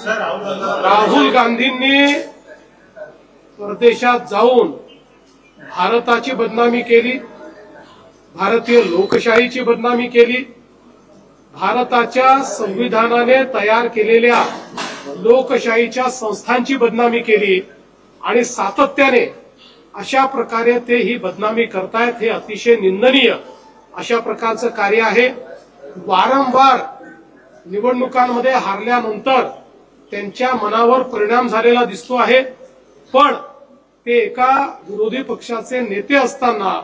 राहुल गांधींनी परदेशात जाऊन भारताची बदनामी केली, भारतीय लोकशाहीची बदनामी केली, भारताच्या संविधानाने तयार केलेल्या लोकशाहीच्या संस्थांची बदनामी केली आणि सातत्याने अशा प्रकारे ते ही बदनामी करतायत। हे अतिशय निंदनीय अशा प्रकारचं कार्य आहे। वारंवार निवडणुकांमध्ये हारल्यानंतर त्यांच्या मनावर परिणाम झालेला दिसतो आहे, पण ते एका विरोधी पक्षाचे नेते असताना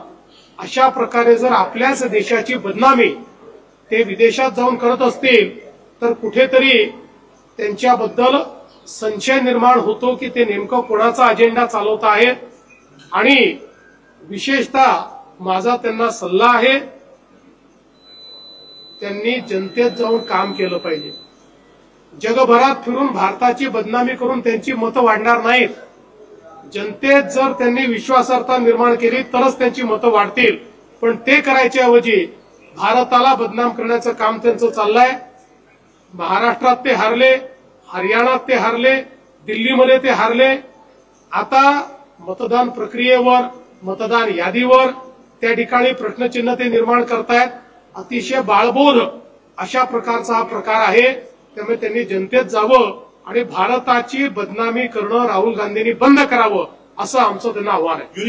अशा प्रकारे जर आपल्याच देशाची बदनामी ते विदेशात जाऊन करत असतील तर कुठेतरी त्यांच्याबद्दल संशय निर्माण होतो की ते नेमकं कोणाचा अजेंडा चालवत आहेत। आणि विशेषतः माझा त्यांना सल्ला आहे, त्यांनी जनतेत जाऊन काम केलं पाहिजे। जगभरात फिरून भारताची बदनामी करून त्यांची मतं वाढणार नाहीत। जनतेत जर त्यांनी विश्वासार्हता निर्माण केली तरच त्यांची मतं वाढतील, पण ते करायच्या ऐवजी भारताला बदनाम करण्याचं काम त्यांचं चाललंय। महाराष्ट्रात ते हारले, हरियाणात ते हारले, दिल्लीमध्ये ते हारले। आता मतदान प्रक्रियेवर, मतदान यादीवर त्या ठिकाणी प्रश्नचिन्ह ते निर्माण करतायत। अतिशय बाळबोध अशा प्रकारचा हा प्रकार आहे। त्यामुळे त्यांनी जनतेत जावं आणि भारताची बदनामी करणं राहुल गांधींनी बंद करावं असं आमचं त्यांना आव्हान आहे।